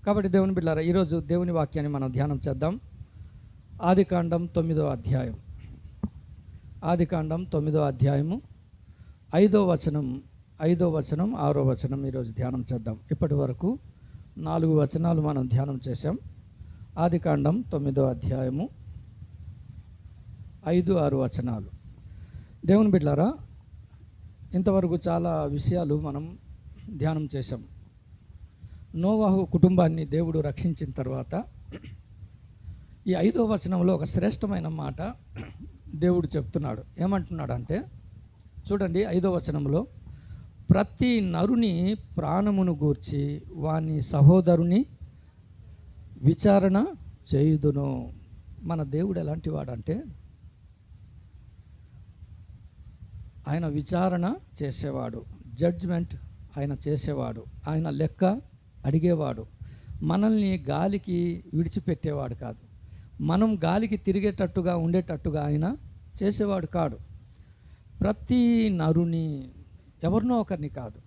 కాబట్టి దేవుని బిడ్డలారా, ఈరోజు దేవుని వాక్యాన్ని మనం ధ్యానం చేద్దాం. ఆదికాండం 9వ అధ్యాయం. ఆదికాండం 9వ అధ్యాయము 5వ వచనం 6వ వచనం ఈరోజు ధ్యానం చేద్దాం. ఇప్పటి వరకు 4 వచనాలు మనం ధ్యానం చేశాం. ఆదికాండం 9వ అధ్యాయము 5, 6 వచనాలు. దేవుని బిడ్డలారా, ఇంతవరకు చాలా విషయాలు మనం ధ్యానం చేశాం. నోవాహు కుటుంబాన్ని దేవుడు రక్షించిన తర్వాత ఈ 5వ వచనంలో ఒక శ్రేష్టమైన మాట దేవుడు చెప్తున్నాడు. ఏమంటున్నాడు అంటే, చూడండి 5వ వచనంలో, ప్రతి నరుని ప్రాణమును గూర్చి వాని సహోదరుని విచారణ చేయుదును. మన దేవుడు ఎలాంటి వాడంటే, ఆయన విచారణ చేసేవాడు, జడ్జ్మెంట్ ఆయన చేసేవాడు, ఆయన లెక్క అడిగేవాడు. మనల్ని గాలికి విడిచిపెట్టేవాడు కాదు, మనం గాలికి తిరిగేటట్టుగా ఉండేటట్టుగా ఆయన చేసేవాడు కాడు. ప్రతి నరుని, ఎవరినో ఒకరిని కాదు,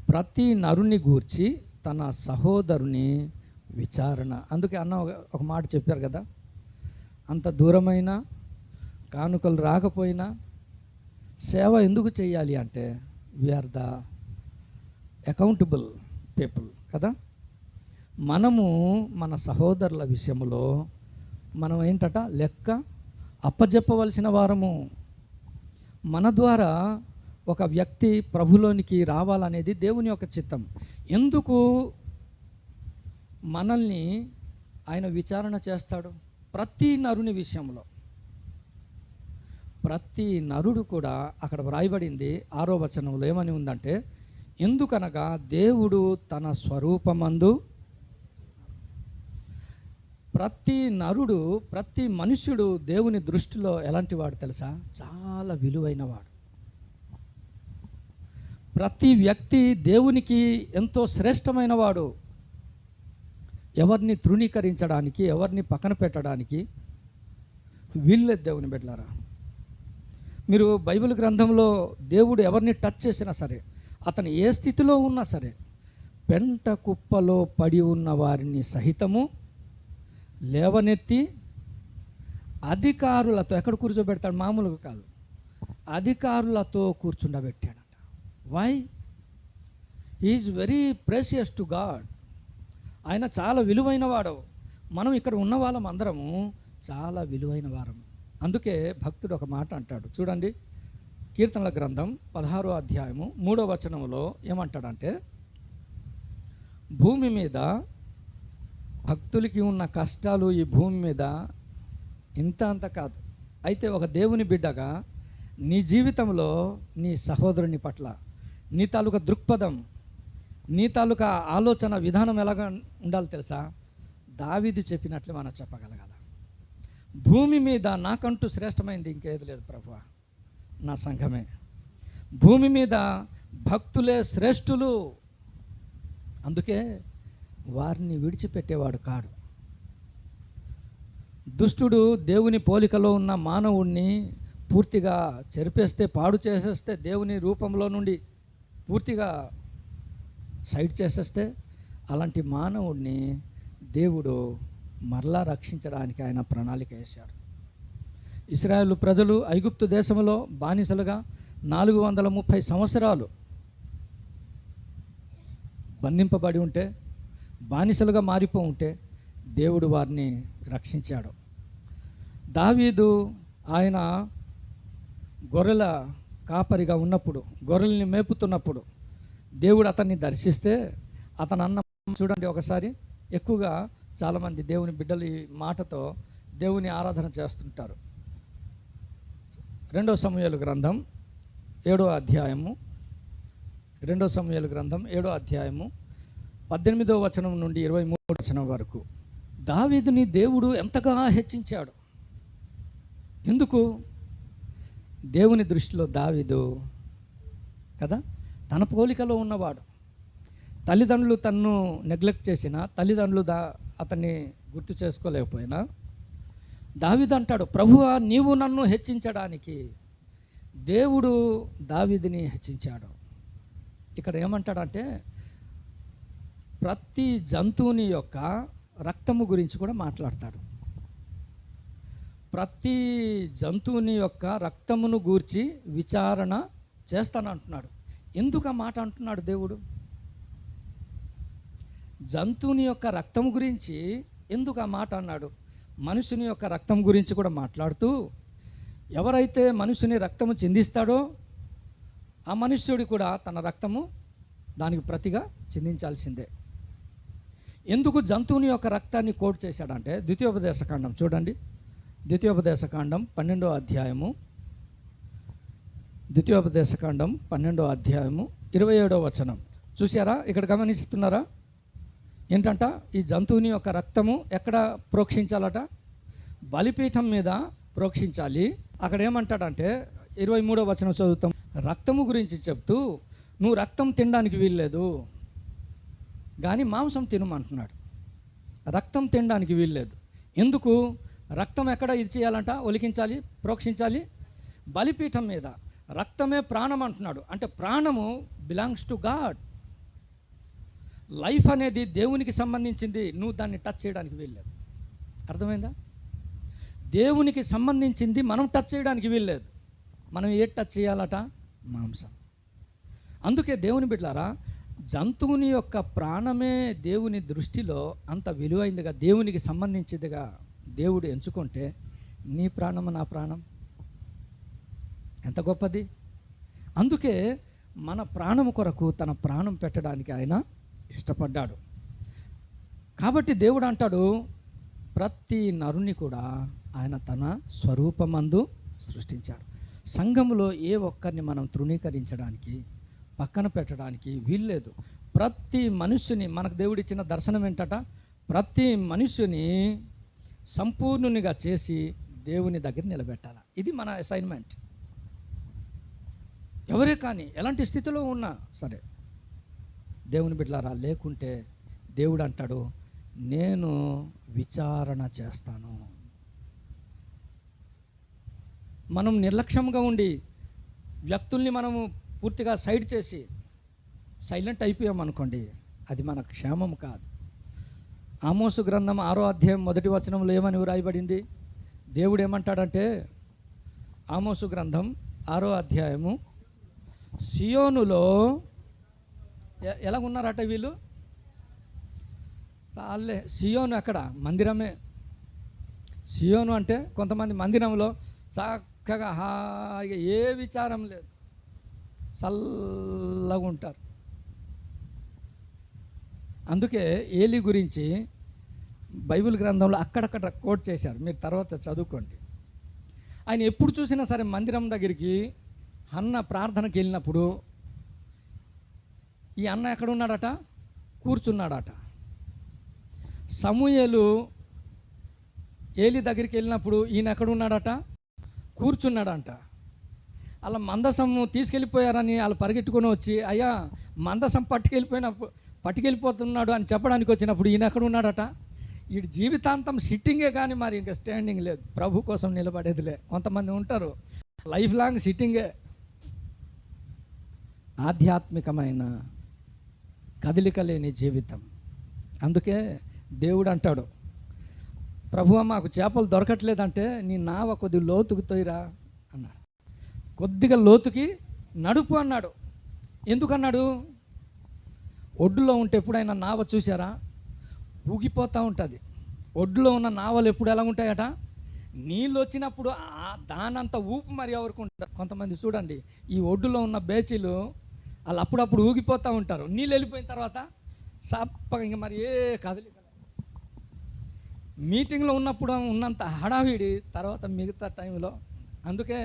ప్రతి నరుని గూర్చి తన సహోదరుని విచారణ. అందుకే అన్న ఒక మాట చెప్పారు కదా, అంత దూరమైన కానుకలు రాకపోయినా సేవ ఎందుకు చేయాలి అంటే, వీఆర్ ద అకౌంటబుల్ పీపుల్ కదా. మనము మన సహోదరుల విషయంలో మనం ఏంటట, లెక్క అప్పజెప్పవలసిన వారము. మన ద్వారా ఒక వ్యక్తి ప్రభులోనికి రావాలనేది దేవుని యొక్క చిత్తం. ఎందుకు మనల్ని ఆయన విచారణ చేస్తాడు? ప్రతి నరుని విషయంలో. ప్రతి నరుడు కూడా, అక్కడ వ్రాయబడింది 6వ వచనంలో ఏమని ఉందంటే, ఎందుకనగా దేవుడు తన స్వరూపమందు, ప్రతి నరుడు, ప్రతి మనుష్యుడు దేవుని దృష్టిలో ఎలాంటి వాడు తెలుసా? చాలా విలువైన వాడు. ప్రతి వ్యక్తి దేవునికి ఎంతో శ్రేష్టమైన వాడు. ఎవరిని తృణీకరించడానికి, ఎవరిని పక్కన పెట్టడానికి వీల్లేదు. దేవుని బిడ్డలారా, మీరు బైబిల్ గ్రంథంలో దేవుడు ఎవరిని టచ్ చేసినా సరే, అతను ఏ స్థితిలో ఉన్నా సరే, పెంట కుప్పలో పడి ఉన్న వారిని సహితము లేవనెత్తి అధికారులతో, ఎక్కడ కూర్చోబెడతాడు? మామూలుగా కాదు, అధికారులతో కూర్చుండబెట్టాడట. Why? He is very precious to God. ఆయన చాలా విలువైన వాడు. మనం ఇక్కడ ఉన్న వాళ్ళం అందరము చాలా విలువైన వారం. అందుకే భక్తుడు ఒక మాట అంటాడు, చూడండి, కీర్తనల గ్రంథం 16వ అధ్యాయము 3వ వచనంలో ఏమంటాడంటే, భూమి మీద భక్తులకి ఉన్న కష్టాలు ఈ భూమి మీద ఇంత అంత కాదు. అయితే ఒక దేవుని బిడ్డగా నీ జీవితంలో నీ సహోదరుని పట్ల నీ తాలూకా దృక్పథం, నీ తాలూకా ఆలోచన విధానం ఎలాగా ఉండాలి తెలుసా? దావీదు చెప్పినట్లు మనం చెప్పగలగాలి. భూమి మీద నాకంటూ శ్రేష్టమైంది ఇంకేది లేదు ప్రభువా, నా సంఘమే. భూమి మీద భక్తులే శ్రేష్ఠులు. అందుకే వారిని విడిచిపెట్టేవాడు కాడు. దుష్టుడు దేవుని పోలికలో ఉన్న మానవుణ్ణి పూర్తిగా చెరిపేస్తే, పాడు చేసేస్తే, దేవుని రూపంలో నుండి పూర్తిగా సైడ్ చేసేస్తే, అలాంటి మానవుణ్ణి దేవుడు మరలా రక్షించడానికి ఆయన ప్రణాళిక వేశాడు. ఇశ్రాయేలు ప్రజలు ఐగుప్తు దేశంలో బానిసలుగా 430 సంవత్సరాలు బంధింపబడి ఉంటే, బానిసలుగా మారిపో ఉంటే దేవుడు వారిని రక్షించాడు. దావీదు ఆయన గొర్రెల కాపరిగా ఉన్నప్పుడు, గొర్రెల్ని మేపుతున్నప్పుడు దేవుడు అతన్ని దర్శిస్తే, అతను అన్న, చూడండి ఒకసారి, ఎక్కువగా చాలామంది దేవుని బిడ్డలు ఈ మాటతో దేవుని ఆరాధన చేస్తుంటారు. 2వ సమూయేలు గ్రంథం 7వ అధ్యాయము, 2వ సమూయేలు గ్రంథం 7వ అధ్యాయము 18వ వచనం నుండి 23వ వచనం వరకు దావీదుని దేవుడు ఎంతగా హెచ్చించాడు. ఎందుకు? దేవుని దృష్టిలో దావీదు కదా తన పోలికలో ఉన్నవాడు. తల్లిదండ్రులు తన్ను నెగ్లెక్ట్ చేసినా, తల్లిదండ్రులు అతన్ని గుర్తు చేసుకోలేకపోయినా, దావీదు అంటాడు, ప్రభువా నీవు నన్ను హెచ్చించడానికి దేవుడు దావీదుని హెచ్చించాడు. ఇక్కడ ఏమంటాడంటే, ప్రతి జంతువుని యొక్క రక్తము గురించి కూడా మాట్లాడతాడు. ప్రతి జంతువుని యొక్క రక్తమును గూర్చి విచారణ చేస్తానంటున్నాడు. ఎందుకు ఆ మాట అంటున్నాడు దేవుడు? జంతువుని యొక్క రక్తం గురించి ఎందుకు ఆ మాట అన్నాడు? మనుషుని యొక్క రక్తం గురించి కూడా మాట్లాడుతూ, ఎవరైతే మనుషుని రక్తము చిందిస్తాడో ఆ మనుష్యుడు కూడా తన రక్తము దానికి ప్రతిగా చిందించాల్సిందే. ఎందుకు జంతువుని యొక్క రక్తాన్ని కోట్ చేశాడంటే, ద్వితీయోపదేశకాండం చూడండి, ద్వితీయోపదేశకాండం 12వ అధ్యాయము, ద్వితీయోపదేశకాండం 12వ అధ్యాయము 27వ వచనం చూసారా? ఇక్కడ గమనిస్తున్నారా? ఏంటంట, ఈ జంతువుని యొక్క రక్తము ఎక్కడ ప్రోక్షించాలట? బలిపీఠం మీద ప్రోక్షించాలి. అక్కడ ఏమంటాడంటే 23వ వచనం చదువుతాం. రక్తము గురించి చెప్తూ, నువ్వు రక్తం తినడానికి వీల్లేదు కానీ మాంసం తినమంటున్నాడు. రక్తం తినడానికి వీల్లేదు. ఎందుకు? రక్తం ఎక్కడ ఇది చేయాలంట? ఒలికించాలి, ప్రోక్షించాలి బలిపీఠం మీద. రక్తమే ప్రాణం అంటున్నాడు. అంటే ప్రాణము బిలాంగ్స్ టు గాడ్. లైఫ్ అనేది దేవునికి సంబంధించింది. నువ్వు దాన్ని టచ్ చేయడానికి వీల్లేదు. అర్థమైందా? దేవునికి సంబంధించింది మనం టచ్ చేయడానికి వీల్లేదు. మనం ఏ టచ్ చేయాలట? మాంసం. అందుకే దేవుని బిడ్డలారా, జంతువుని యొక్క ప్రాణమే దేవుని దృష్టిలో అంత విలువైందిగా, దేవునికి సంబంధించిందిగా దేవుడు ఎంచుకుంటే, నీ ప్రాణము నా ప్రాణం ఎంత గొప్పది. అందుకే మన ప్రాణము కొరకు తన ప్రాణం పెట్టడానికి ఆయన ఇష్టపడ్డాడు. కాబట్టి దేవుడు అంటాడు, ప్రతి నరుని కూడా ఆయన తన స్వరూపమందు సృష్టించాడు. సంఘములో ఏ ఒక్కరిని మనం తృణీకరించడానికి, పక్కన పెట్టడానికి వీల్లేదు. ప్రతి మనుష్యుని, మనకు దేవుడిచ్చిన దర్శనం ఏంటట? ప్రతి మనుష్యుని సంపూర్ణునిగా చేసి దేవుని దగ్గర నిలబెట్టాలి. ఇది మన అసైన్మెంట్. ఎవరే కానీ ఎలాంటి స్థితిలో ఉన్నా సరే, దేవుని బిడ్డలారా, లేకుంటే దేవుడు అంటాడు, నేను విచారణ చేస్తాను. మనం నిర్లక్ష్యంగా ఉండి వ్యక్తుల్ని మనము పూర్తిగా సైడ్ చేసి సైలెంట్ అయిపోయామనుకోండి, అది మన క్షేమం కాదు. ఆమోసు గ్రంథం 6వ అధ్యాయం 1వ వచనంలో ఏమని వ్రాయబడింది? దేవుడు ఏమంటాడంటే, ఆమోసు గ్రంథం 6వ అధ్యాయము, సియోనులో ఎలాగున్నారట వీళ్ళు? చాలే, సియోను అక్కడ మందిరమే. సియోను అంటే కొంతమంది మందిరంలో చక్కగా హాయిగా ఏ విచారం లేదు, చల్లగా ఉంటారు. అందుకే ఏలీ గురించి బైబిల్ గ్రంథంలో అక్కడక్కడ కోట్ చేశారు, మీరు తర్వాత చదువుకోండి. ఆయన ఎప్పుడు చూసినా సరే మందిరం దగ్గరికి అన్న ప్రార్థనకి వెళ్ళినప్పుడు ఈ అన్న ఎక్కడ ఉన్నాడట? కూర్చున్నాడట. సమూయేలు ఏలీ దగ్గరికి వెళ్ళినప్పుడు ఈయన ఎక్కడ ఉన్నాడట? కూర్చున్నాడంట. అలా మందసం తీసుకెళ్ళిపోయారని వాళ్ళు పరిగెట్టుకొని వచ్చి, అయ్యా మందసం పట్టుకెళ్ళిపోతున్నాడు అని చెప్పడానికి వచ్చినప్పుడు ఈయన ఎక్కడ ఉన్నాడట? ఈ జీవితాంతం సిట్టింగే కానీ మరి ఇంకా స్టాండింగ్ లేదు, ప్రభు కోసం నిలబడేదిలే. కొంతమంది ఉంటారు లైఫ్ లాంగ్ సిట్టింగే. ఆధ్యాత్మికమైన కదలిక లేని జీవితం. అందుకే దేవుడు అంటాడు, ప్రభువా మాకు చేపలు దొరకట్లేదంటే నీ నావ కొద్ది లోతుకు తోయిరా అన్నాడు. కొద్దిగా లోతుకి నడుపు అన్నాడు. ఎందుకన్నాడు? ఒడ్డులో ఉంటే ఎప్పుడైనా నావ చూసారా? ఊగిపోతూ ఉంటుంది. ఒడ్డులో ఉన్న నావలు ఎప్పుడు ఎలా ఉంటాయట? నీళ్ళు వచ్చినప్పుడు దానంత ఊపు మరి ఎవరికి ఉంటారు. కొంతమంది చూడండి, ఈ ఒడ్డులో ఉన్న బేచీలు వాళ్ళు అప్పుడప్పుడు ఊగిపోతూ ఉంటారు. నీళ్ళు వెళ్ళిపోయిన తర్వాత సప్పగా ఇంకా మరి ఏ కదలిక. మీటింగ్లో ఉన్నప్పుడు ఉన్నంత హడావిడి తర్వాత మిగతా టైంలో. అందుకే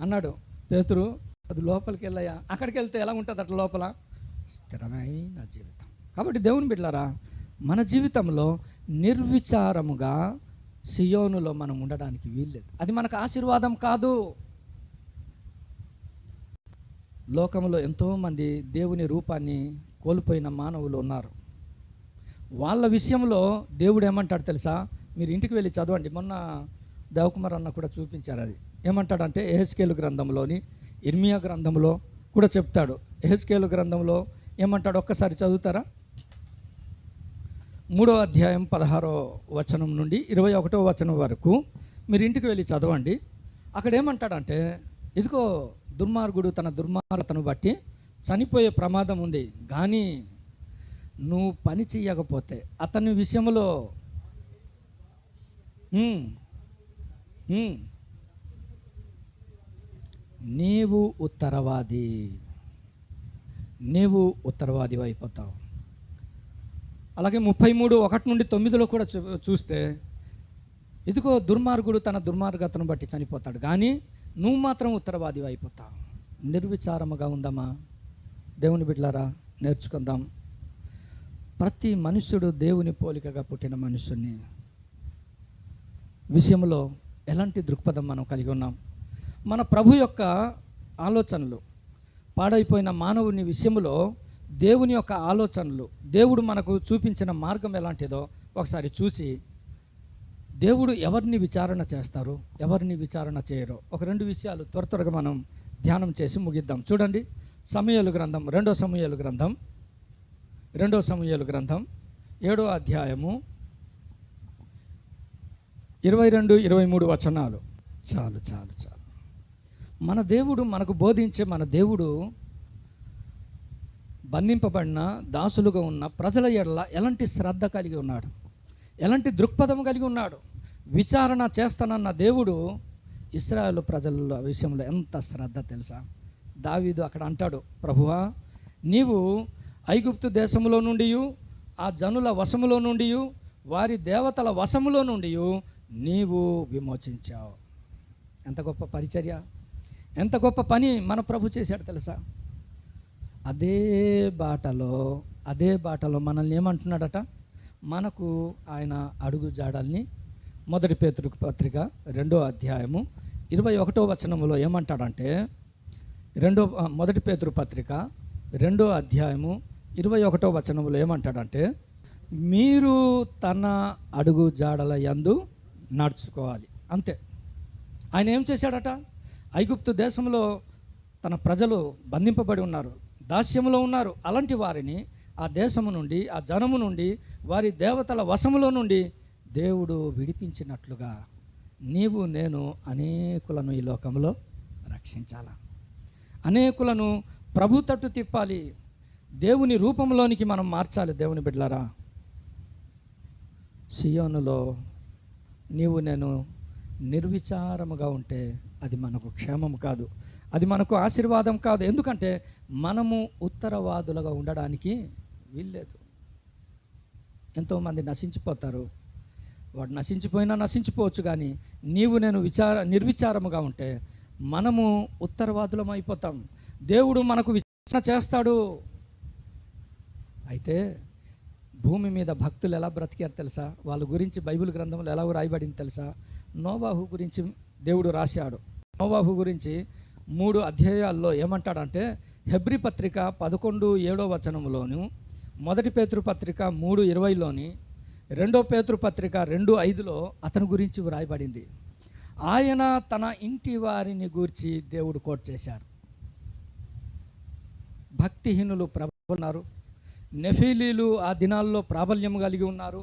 అన్నాడు పేతురు, అది లోపలికి వెళ్ళాయా. అక్కడికి వెళ్తే ఎలా ఉంటుంది అట్లా లోపల? స్థిరమైన జీవితం. కాబట్టి దేవుని బిడ్డలారా, మన జీవితంలో నిర్విచారముగా సియోనులో మనం ఉండడానికి వీల్లేదు. అది మనకు ఆశీర్వాదం కాదు. లోకంలో ఎంతోమంది దేవుని రూపాన్ని కోల్పోయిన మానవులు ఉన్నారు. వాళ్ళ విషయంలో దేవుడు ఏమంటాడు తెలుసా? మీరు ఇంటికి వెళ్ళి చదవండి. మొన్న దేవకుమార్ అన్న కూడా చూపించారు. అది ఏమంటాడంటే యెహెజ్కేలు గ్రంథంలోని, ఇర్మియా గ్రంథంలో కూడా చెప్తాడు. యెహెజ్కేలు గ్రంథంలో ఏమంటాడు? ఒక్కసారి చదువుతారా? 3వ అధ్యాయం 16వ వచనం నుండి 21వ వచనం వరకు మీరు ఇంటికి వెళ్ళి చదవండి. అక్కడ ఏమంటాడంటే, ఇదిగో దుర్మార్గుడు తన దుర్మార్గతను బట్టి చనిపోయే ప్రమాదం ఉంది, కానీ నువ్వు పని చెయ్యకపోతే అతని విషయంలో నీవు ఉత్తరవాది అయిపోతావు. అలాగే 33:1 నుండి 9లో కూడా చూస్తే, ఇదిగో దుర్మార్గుడు తన దుర్మార్గతను బట్టి చనిపోతాడు, కానీ నువ్వు మాత్రం ఉత్తరవాది అయిపోతావు. నిర్విచారముగా ఉందమ్మా దేవుని బిడ్డలారా, నేర్చుకుందాం. ప్రతి మనుష్యుడు దేవుని పోలికగా పుట్టిన మనుషుని విషయంలో ఎలాంటి దృక్పథం మనం కలిగి ఉన్నాం? మన ప్రభు యొక్క ఆలోచనలు, పాడైపోయిన మానవుని విషయంలో దేవుని యొక్క ఆలోచనలు, దేవుడు మనకు చూపించిన మార్గం ఎలాంటిదో ఒకసారి చూసి, దేవుడు ఎవరిని విచారణ చేస్తారు, ఎవరిని విచారణ చేయరో ఒక 2 విషయాలు త్వరగా మనం ధ్యానం చేసి ముగిద్దాం. చూడండి, సమూయేలు గ్రంథం 2వ సమూయేలు గ్రంథం 7వ అధ్యాయము 22-23 వచనాలు. చాలు. మన దేవుడు, మనకు బోధించే మన దేవుడు బంధింపబడిన దాసులుగా ఉన్న ప్రజల ఎడల ఎలాంటి శ్రద్ధ కలిగి ఉన్నాడు, ఎలాంటి దృక్పథం కలిగి ఉన్నాడు. విచారణ చేస్తానన్న దేవుడు ఇశ్రాయేలు ప్రజల విషయంలో ఎంత శ్రద్ధ తెలుసా? దావీదు అక్కడ అంటాడు, ప్రభువా, నీవు ఐగుప్తు దేశంలో నుండి, ఆ జనుల వశములో నుండి, వారి దేవతల వశములో నుండి నీవు విమోచించావు. ఎంత గొప్ప పరిచర్య, ఎంత గొప్ప పని మన ప్రభు చేశాడు తెలుసా? అదే బాటలో మనల్ని ఏమంటున్నాడట? మనకు ఆయన అడుగు జాడల్ని 1 పేతురు పత్రిక 2వ అధ్యాయము 21వ వచనంలో ఏమంటాడంటే, 1 పేతురు పత్రిక 2వ అధ్యాయము 21వ వచనంలో ఏమంటాడంటే, మీరు తన అడుగు జాడల యందు నడుచుకోవాలి. అంతే. ఆయన ఏం చేశాడట? ఐగుప్తు దేశంలో తన ప్రజలు బంధింపబడి ఉన్నారు, దాస్యములో ఉన్నారు. అలాంటి వారిని ఆ దేశము నుండి, ఆ జనము నుండి, వారి దేవతల వశములో నుండి దేవుడు విడిపించినట్లుగా నీవు నేను అనేకులను ఈ లోకంలో రక్షించాల, అనేకులను ప్రభు తట్టు తిప్పాలి, దేవుని రూపంలోనికి మనం మార్చాలి. దేవుని బిడ్డలారా, సియోనులో నీవు నేను నిర్విచారముగా ఉంటే అది మనకు క్షేమం కాదు, అది మనకు ఆశీర్వాదం కాదు. ఎందుకంటే మనము ఉత్తరవాదులుగా ఉండడానికి వీల్లేదు. ఎంతోమంది నశించిపోతారు. వాడు నశించిపోయినా నశించిపోవచ్చు, కానీ నీవు నేను నిర్విచారముగా ఉంటే మనము ఉత్తరవాదులం అయిపోతాం. దేవుడు మనకు విచారణ చేస్తాడు. అయితే భూమి మీద భక్తులు ఎలా బ్రతికారు తెలుసా? వాళ్ళ గురించి బైబిల్ గ్రంథంలో ఎలా రాయబడింది తెలుసా? నోవాహు గురించి దేవుడు రాశాడు. నోవాహు గురించి 3 అధ్యాయాల్లో ఏమంటాడంటే, హెబ్రీ పత్రిక 11:7 వచనంలోను, 1 పేతురు పత్రిక 3:20లోని, 2 పేతురు పత్రిక 2:5లో అతని గురించి వ్రాయబడింది. ఆయన తన ఇంటి వారిని గూర్చి దేవుడు కోట్ చేశాడు. భక్తిహీనులు ప్రబలున్నారు, నెఫీలీలు ఆ దినాల్లో ప్రాబల్యం కలిగి ఉన్నారు,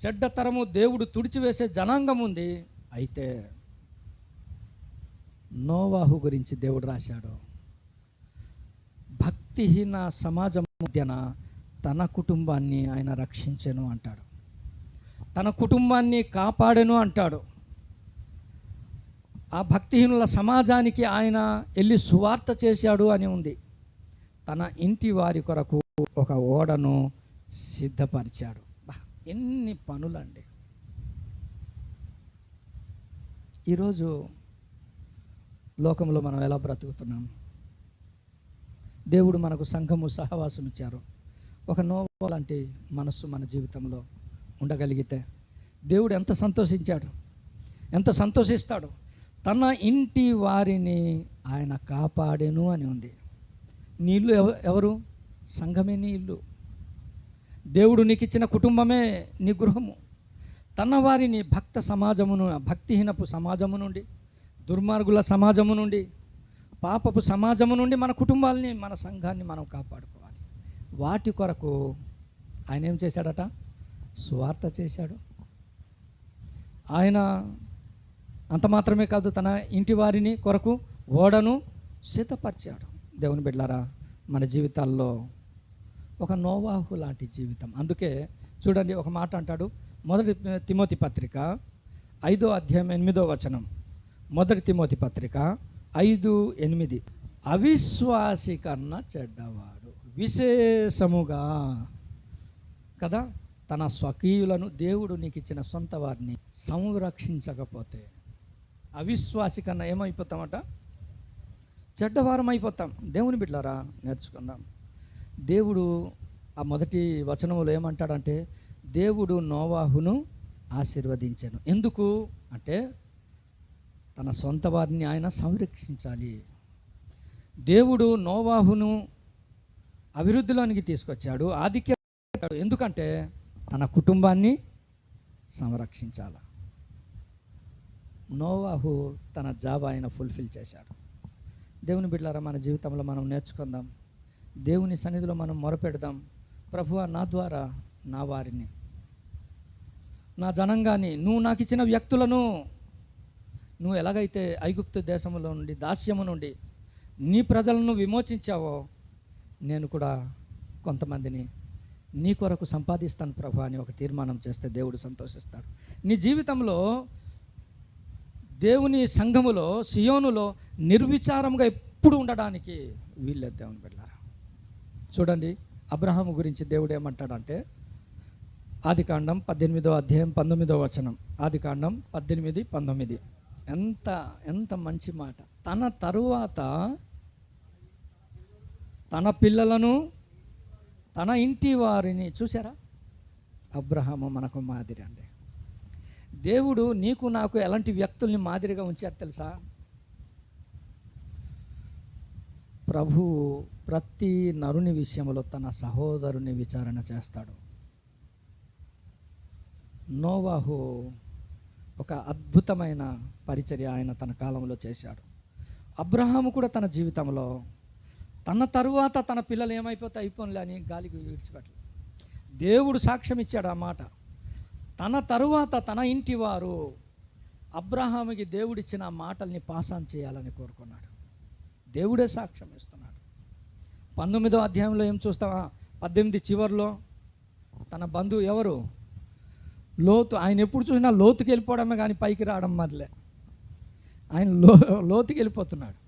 చెడ్డతరము దేవుడు తుడిచివేసే జనాంగం ఉంది. అయితే నోవాహు గురించి దేవుడు రాశాడు, భక్తిహీన సమాజం మధ్యన తన కుటుంబాన్ని ఆయన రక్షించెను అంటాడు, తన కుటుంబాన్ని కాపాడెను అంటాడు. ఆ భక్తిహీనుల సమాజానికి ఆయన వెళ్ళి సువార్త చేశాడు అని ఉంది. తన ఇంటి వారి కొరకు ఒక ఓడను సిద్ధపరిచాడు. ఎన్ని పనులండి! ఈరోజు లోకంలో మనం ఎలా బ్రతుకుతున్నాం? దేవుడు మనకు సంఘము సహవాసం ఇచ్చారు. ఒక నోవా లాంటి మనస్సు మన జీవితంలో ఉండగలిగితే దేవుడు ఎంత సంతోషించాడు, ఎంత సంతోషిస్తాడు. తన ఇంటి వారిని ఆయన కాపాడెను అని ఉంది. నీ ఇల్లు ఎవరు? సంఘమే నీ ఇల్లు. దేవుడు నీకు ఇచ్చిన కుటుంబమే నీ గృహము. తన వారిని భక్తిహీనపు సమాజము నుండి, దుర్మార్గుల సమాజము నుండి, పాపపు సమాజము నుండి మన కుటుంబాలని, మన సంఘాన్ని మనం కాపాడుకోవాలి. వాటి కొరకు ఆయన ఏం చేశాడట? సువార్త చేశాడు. ఆయన అంత మాత్రమే కాదు, తన ఇంటి వారిని కొరకు ఓడను సిద్ధపరిచాడు. దేవుని బిడ్డలారా, మన జీవితాల్లో ఒక నోవాహు లాంటి జీవితం. అందుకే చూడండి, ఒక మాట అంటాడు, మొదటి తిమోతి పత్రిక 5వ అధ్యాయం 8వ వచనం. మొదటి తిమోతి పత్రిక 5:8. అవిశ్వాసి కన్నా చెడ్డవాడు విశేషముగా కదా తన స్వకీయులను, దేవుడు నీకు ఇచ్చిన సొంత వారిని సంరక్షించకపోతే అవిశ్వాసి కన్నా ఏమైపోతామట? చెడ్డవారం అయిపోతాం. దేవుని బిడ్డలారా, నేర్చుకుందాం. దేవుడు ఆ మొదటి వచనంలో ఏమంటాడంటే, దేవుడు నోవాహును ఆశీర్వదించాను. ఎందుకు అంటే తన సొంత వారిని ఆయన సంరక్షించాలి. దేవుడు నోవాహును అభివృద్ధిలోనికి తీసుకొచ్చాడు, ఆధిక్యత. ఎందుకంటే తన కుటుంబాన్ని సంరక్షించాలి. నోవాహు తన జాబ్ ఆయన ఫుల్ఫిల్ చేశాడు. దేవుని బిడ్డలారా, మన జీవితంలో మనం నేర్చుకుందాం. దేవుని సన్నిధిలో మనం మొరపెడదాం. ప్రభువా, నా ద్వారా నా వారిని, నా జనంగాని, నువ్వు నాకు ఇచ్చిన వ్యక్తులను, నువ్వు ఎలాగైతే ఐగుప్తు దేశంలో నుండి, దాస్యము నుండి నీ ప్రజలను విమోచించావో, నేను కూడా కొంతమందిని నీ కొరకు సంపాదిస్తాను ప్రభు అని ఒక తీర్మానం చేస్తే దేవుడు సంతోషిస్తాడు. నీ జీవితంలో దేవుని సంఘములో, సియోనులో నిర్విచారంగా ఎప్పుడు ఉండడానికి వీల్లేదు. దేవుని బిడ్డలారా, చూడండి, అబ్రహాము గురించి దేవుడు ఏమంటాడంటే, ఆదికాండం 18వ అధ్యాయం 19వ వచనం. ఆదికాండం 18:19. ఎంత మంచి మాట. తన తరువాత తన పిల్లలను, తన ఇంటి వారిని, చూసారా? అబ్రహాము మనకు మాదిరి అండి. దేవుడు నీకు నాకు ఎలాంటి వ్యక్తుల్ని మాదిరిగా ఉంచారు తెలుసా? ప్రభువు ప్రతి నరుని విషయంలో తన సహోదరుని విచారణ చేస్తాడు. నోవాహు ఒక అద్భుతమైన పరిచర్య ఆయన తన కాలంలో చేశాడు. అబ్రహాము కూడా తన జీవితంలో తన తరువాత తన పిల్లలు ఏమైపోతే అయిపోనులే అని గాలికి విడిచిపెట్టలేదు. దేవుడు సాక్ష్యం ఇచ్చాడు ఆ మాట. తన తరువాత తన ఇంటి వారు, అబ్రహాముకి దేవుడిచ్చిన మాటల్ని పాసాన్ చేయాలని కోరుకున్నాడు. దేవుడే సాక్ష్యం ఇస్తున్నాడు. 19వ అధ్యాయంలో ఏం చూస్తావా? 18 చివరిలో తన బంధువు ఎవరు? లోతు. ఆయన ఎప్పుడు చూసినా లోతుకి వెళ్ళిపోవడమే కానీ పైకి రావడం మరలే. ఆయన లోతుకి వెళ్ళిపోతున్నాడు.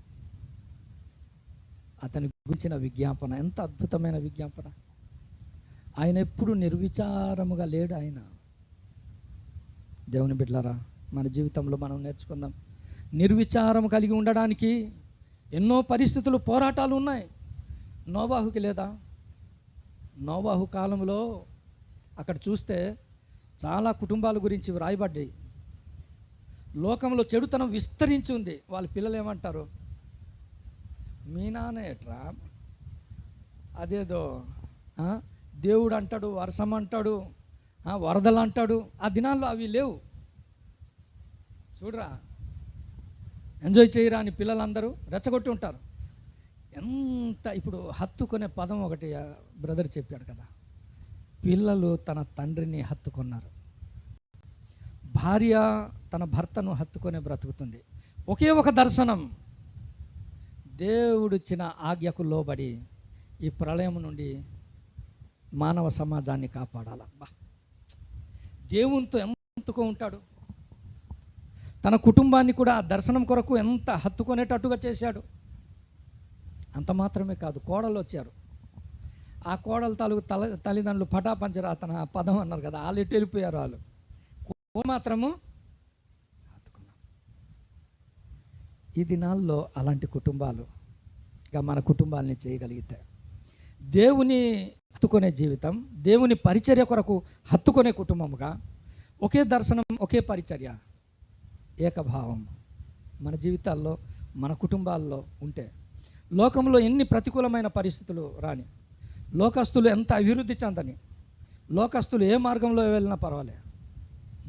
అతని గురించిన విజ్ఞాపన ఎంత అద్భుతమైన విజ్ఞాపన. ఆయన ఎప్పుడు నిర్విచారముగా లేడు. ఆయన దేవుని బిడ్డలారా, మన జీవితంలో మనం నేర్చుకుందాం. నిర్విచారం కలిగి ఉండడానికి ఎన్నో పరిస్థితులు, పోరాటాలు ఉన్నాయి. నోవాహుకి లేదా? నోవాహు కాలంలో అక్కడ చూస్తే చాలా కుటుంబాల గురించి వ్రాయబడ్డాయి. లోకంలో చెడుతనం విస్తరించి ఉంది. వాళ్ళ పిల్లలు ఏమంటారు? మీ నాన్న ఎట్రా, అదేదో దేవుడు అంటాడు, వర్షం అంటాడు, వరదలు అంటాడు. ఆ దినాల్లో అవి లేవు. చూడరా, ఎంజాయ్ చేయరా అని పిల్లలందరూ రెచ్చగొట్టి ఉంటారు. ఎంత ఇప్పుడు హత్తుకునే పదం ఒకటి బ్రదర్ చెప్పాడు కదా. పిల్లలు తన తండ్రిని హత్తుకున్నారు. భార్య తన భర్తను హత్తుకొని బ్రతుకుతుంది. ఒకే ఒక దర్శనం, దేవుడిచ్చిన ఆజ్ఞకు లోబడి ఈ ప్రళయం నుండి మానవ సమాజాన్ని కాపాడాలబ్బా. దేవునితో ఎంతగా ఉంటాడు. తన కుటుంబాన్ని కూడా ఆ దర్శనం కొరకు ఎంత హత్తుకునేటట్టుగా చేశాడు. అంత మాత్రమే కాదు, కోడలు వచ్చారు. ఆ కోడలు తాలూకు తల్లిదండ్రులు పటాపంచరా తన పదం అన్నారు కదా, వాళ్ళు ఎటు వెళ్ళిపోయారు. వాళ్ళు మాత్రము హత్తుకున్నాం. ఈ దినాల్లో అలాంటి కుటుంబాలుగా మన కుటుంబాలని చేయగలిగితే, దేవుని హత్తుకునే జీవితం, దేవుని పరిచర్య కొరకు హత్తుకునే కుటుంబముగా, ఒకే దర్శనం, ఒకే పరిచర్య, ఏకభావం మన జీవితాల్లో, మన కుటుంబాల్లో ఉంటే, లోకంలో ఎన్ని ప్రతికూలమైన పరిస్థితులు రాని, లోకస్తులు ఎంత అభివృద్ధి చెందని, లోకస్తులు ఏ మార్గంలో వెళ్ళినా పర్వాలే,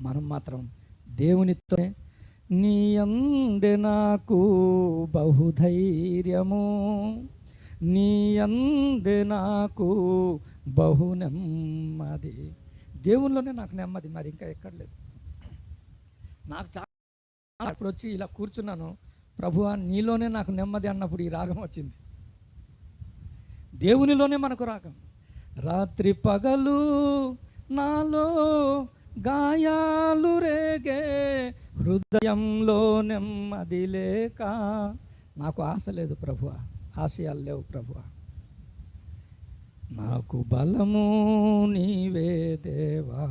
మనం మాత్రం దేవునితో, నీ యందే నాకు బహుధైర్యము, నీ యందే నాకు బహునెమ్మది, దేవునిలోనే నాకు నెమ్మది, మరి ఇంకా ఎక్కడ లేదు. నాకు చాలా అప్పుడు వచ్చి ఇలా కూర్చున్నాను, ప్రభువా నీలోనే నాకు నెమ్మది అన్నప్పుడు ఈ రాగం వచ్చింది. దేవునిలోనే మనకు రాగం. రాత్రి పగలు నాలో గాయాలు రేగే, హృదయంలో నెమ్మది లేక. నాకు ఆశ లేదు ప్రభువా, ఆశయాలు లేవు ప్రభువా. నాకు బలము నీవే దేవా,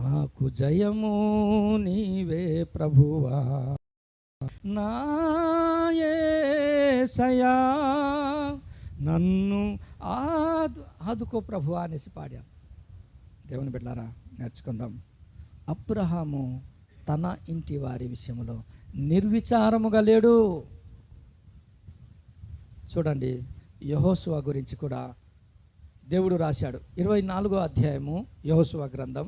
నాకు జయము నీవే ప్రభువా, నా యేసయ్యా నన్ను ఆదుకో ప్రభువా అనేసి పాడాం. దేవుని బిడ్డలారా, నేర్చుకుందాం. అబ్రహాము తన ఇంటి వారి విషయంలో నిర్విచారముగా లేడు. చూడండి, యెహోషువ గురించి కూడా దేవుడు రాశాడు. 24వ అధ్యాయము యెహోషువ గ్రంథం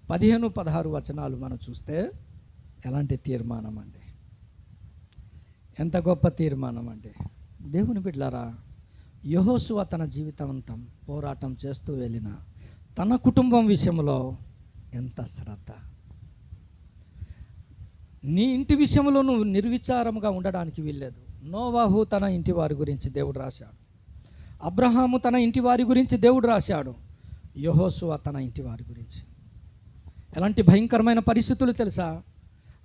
15-16 వచనాలు మనం చూస్తే ఎలాంటి తీర్మానం అండి, ఎంత గొప్ప తీర్మానం అండి. దేవుని బిడ్డలారా, యెహోషువ తన జీవితాంతం పోరాటం చేస్తూ వెళ్ళిన తన కుటుంబం విషయంలో ఎంత శ్రద్ధ. నీ ఇంటి విషయంలో నువ్వు నిర్విచారముగా ఉండడానికి వీల్లేదు. నోవాహు తన ఇంటి వారి గురించి దేవుడు రాశాడు, అబ్రహాము తన ఇంటి వారి గురించి దేవుడు రాశాడు, యెహోషువ తన ఇంటి వారి గురించి. ఎలాంటి భయంకరమైన పరిస్థితులు తెలుసా?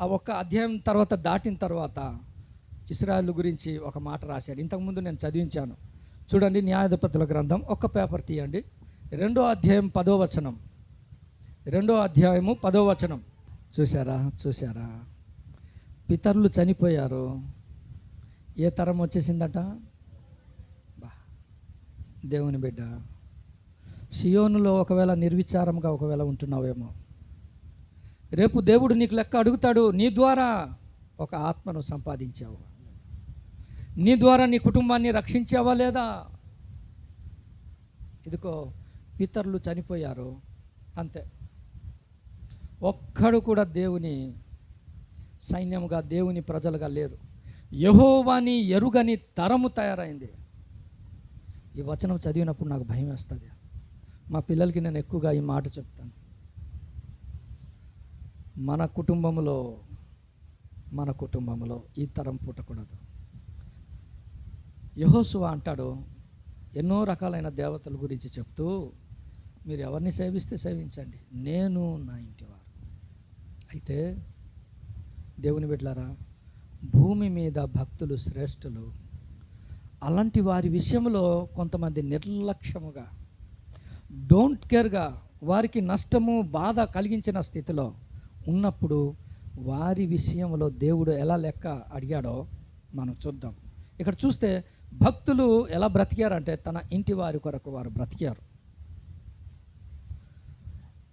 ఆ ఒక్క అధ్యాయం తర్వాత దాటిన తర్వాత ఇశ్రాయేలు గురించి ఒక మాట రాశాడు. ఇంతకుముందు నేను చదివించాను. చూడండి, న్యాయాధిపతుల గ్రంథం ఒక్క పేపర్ తీయండి, 2వ అధ్యాయం 10వ వచనం. 2వ అధ్యాయము 10వ వచనం. చూసారా పితరులు చనిపోయారు, ఏ తరం వచ్చేసిందట? దేవుని బిడ్డ, సియోనులో ఒకవేళ నిర్విచారంగా ఒకవేళ ఉంటున్నావేమో, రేపు దేవుడు నీకు లెక్క అడుగుతాడు. నీ ద్వారా ఒక ఆత్మను సంపాదించావు, నీ ద్వారా నీ కుటుంబాన్ని రక్షించావా లేదా? ఇదిగో పితరులు చనిపోయారు, అంతే. ఒక్కడు కూడా దేవుని సైన్యముగా, దేవుని ప్రజలుగా లేరు. యెహోవాని ఎరుగని తరము తయారైంది. ఈ వచనం చదివినప్పుడు నాకు భయం వేస్తుంది. మా పిల్లలకి నేను ఎక్కువగా ఈ మాట చెప్తాను. మన కుటుంబంలో ఈ తరం పుట్టకూడదు. యెహోషువ అంటాడు, ఎన్నో రకాలైన దేవతల గురించి చెప్తూ, మీరు ఎవరిని సేవిస్తే సేవించండి, నేను నా ఇంటివారు. అయితే దేవుని బిడ్డలారా, భూమి మీద భక్తులు శ్రేష్ఠులు. అలాంటి వారి విషయంలో కొంతమంది నిర్లక్ష్యముగా, డోంట్ కేర్గా, వారికి నష్టము బాధ కలిగించిన స్థితిలో ఉన్నప్పుడు వారి విషయంలో దేవుడు ఎలా లెక్క అడిగాడో మనం చూద్దాం. ఇక్కడ చూస్తే భక్తులు ఎలా బ్రతికారంటే, తన ఇంటి వారి కొరకు వారు బ్రతికారు.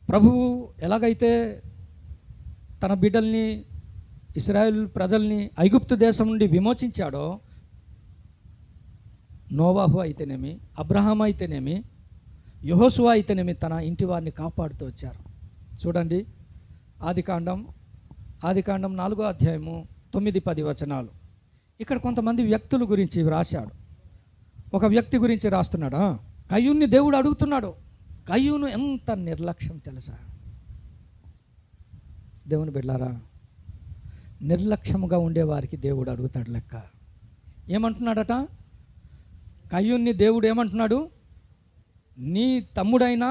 ప్రభువు ఎలాగైతే తన బిడ్డల్ని, ఇశ్రాయేల్ ప్రజల్ని ఐగుప్తు దేశం నుండి విమోచించాడో, నోవాహు అయితేనేమి, అబ్రహాం అయితేనేమి, యెహోషువ అయితేనేమి తన ఇంటి వారిని కాపాడుతూ వచ్చారు. చూడండి, ఆదికాండం 4వ అధ్యాయము 9-10 వచనాలు. ఇక్కడ కొంతమంది వ్యక్తుల గురించి రాశాడు. ఒక వ్యక్తి గురించి రాస్తున్నాడా, కయ్యూన్ని దేవుడు అడుగుతున్నాడు. కయ్యూను ఎంత నిర్లక్ష్యం తెలుసా? దేవుని బిడ్డలారా, నిర్లక్ష్యముగా ఉండేవారికి దేవుడు అడుగుతాడు లెక్క. ఏమంటున్నాడట? కయ్యూన్ని దేవుడు ఏమంటున్నాడు? నీ తమ్ముడైనా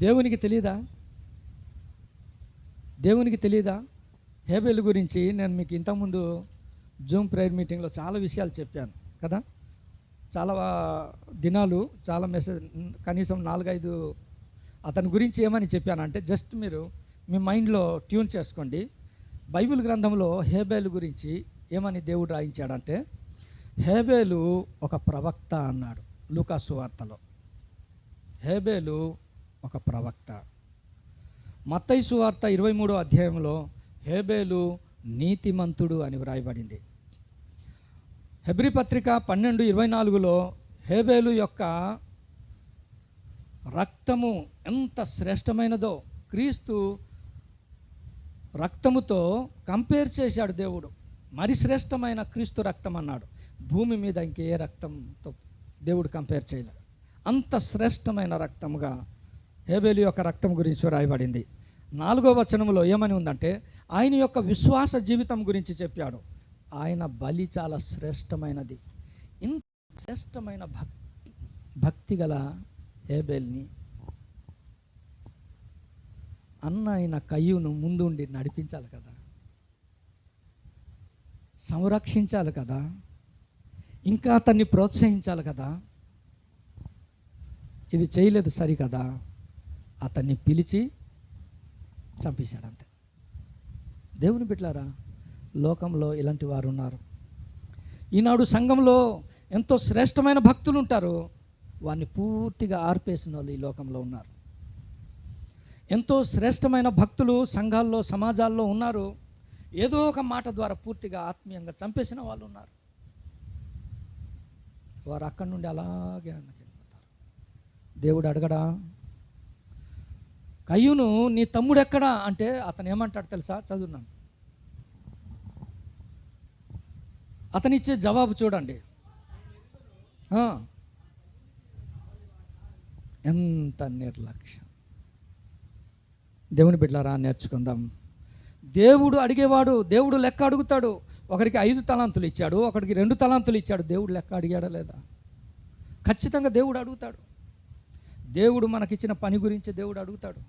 దేవునికి తెలియదా? దేవునికి తెలియదా? హేబెలు గురించి నేను మీకు ఇంతకుముందు జూమ్ ప్రేయర్ మీటింగ్లో చాలా విషయాలు చెప్పాను కదా. చాలా దినాలు చాలా మెసేజ్, కనీసం 4-5 అతని గురించి ఏమని చెప్పానంటే, జస్ట్ మీరు మీ మైండ్లో ట్యూన్ చేసుకోండి. బైబిల్ గ్రంథంలో హేబెలు గురించి ఏమని దేవుడు రాయించాడంటే, హేబెలు ఒక ప్రవక్త అన్నాడు లూకా సువార్తలో. హేబెలు ఒక ప్రవక్త. మత్తయి సువార్త 23వ అధ్యాయంలో హేబెలు నీతిమంతుడు అని వ్రాయబడింది. హెబ్రీ పత్రిక 12:24లో హేబెలు యొక్క రక్తము ఎంత శ్రేష్టమైనదో క్రీస్తు రక్తముతో కంపేర్ చేశాడు దేవుడు. మరి శ్రేష్టమైన క్రీస్తు రక్తం అన్నాడు. భూమి మీద ఇంకే రక్తంతో దేవుడు కంపేర్ చేయలేదు. అంత శ్రేష్టమైన రక్తముగా హేబేలు యొక్క రక్తం గురించి రాయబడింది. 4వ వచనంలో ఏమని ఉందంటే ఆయన యొక్క విశ్వాస జీవితం గురించి చెప్పాడు. ఆయన బలి చాలా శ్రేష్టమైనది. ఇంత శ్రేష్టమైన భక్తి గల హేబేల్ని అన్న ఆయన కయ్యూను ముందుండి నడిపించాలి కదా, సంరక్షించాలి కదా, ఇంకా అతన్ని ప్రోత్సహించాలి కదా. ఇది చేయలేదు సరికదా, అతన్ని పిలిచి చంపేశాడు అంతే. దేవుని బిడ్డలారా, లోకంలో ఇలాంటి వారు ఉన్నారు. ఈనాడు సంఘంలో ఎంతో శ్రేష్టమైన భక్తులు ఉంటారు, వారిని పూర్తిగా ఆర్పేసిన వాళ్ళు ఈ లోకంలో ఉన్నారు. ఎంతో శ్రేష్టమైన భక్తులు సంఘాల్లో సమాజాల్లో ఉన్నారు, ఏదో ఒక మాట ద్వారా పూర్తిగా ఆత్మీయంగా చంపేసిన వాళ్ళు ఉన్నారు. వారు అక్కడి నుండి అలాగే వెళ్ళిపోతారు. దేవుడు అడగడా, కయ్యూను నీ తమ్ముడు ఎక్కడా అంటే అతను ఏమంటాడు తెలుసా? చదువున్నాను. అతనిచ్చే జవాబు చూడండి, ఎంత నిర్లక్ష్యం. దేవుని బిడ్డలారా, నేర్చుకుందాం. దేవుడు అడిగేవాడు, దేవుడు లెక్క అడుగుతాడు. ఒకరికి 5 తలాంతులు ఇచ్చాడు, ఒకరికి 2 తలాంతులు ఇచ్చాడు. దేవుడు లెక్క అడిగాడా లేదా? ఖచ్చితంగా దేవుడు అడుగుతాడు. దేవుడు మనకిచ్చిన పని గురించి దేవుడు అడుగుతాడు.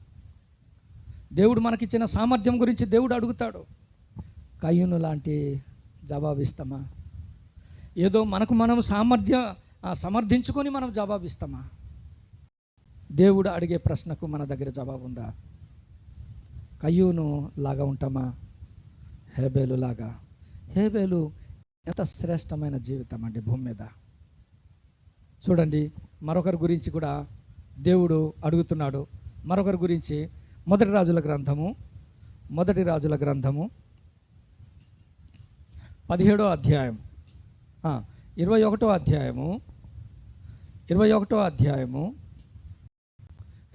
దేవుడు మనకిచ్చిన సామర్థ్యం గురించి దేవుడు అడుగుతాడు. కయ్యూను లాంటి జవాబిస్తామా? ఏదో మనకు మనం సమర్థించుకొని మనం జవాబిస్తామా? దేవుడు అడిగే ప్రశ్నకు మన దగ్గర జవాబు ఉందా? కయ్యూను లాగా ఉంటామా? హేబేలు లాగా? హేబేలు ఎంత శ్రేష్టమైన జీవితం అండి భూమి మీద. చూడండి, మరొకరి గురించి కూడా దేవుడు అడుగుతున్నాడు. మరొకరి గురించి మొదటి రాజుల గ్రంథము 17వ అధ్యాయం 21వ అధ్యాయము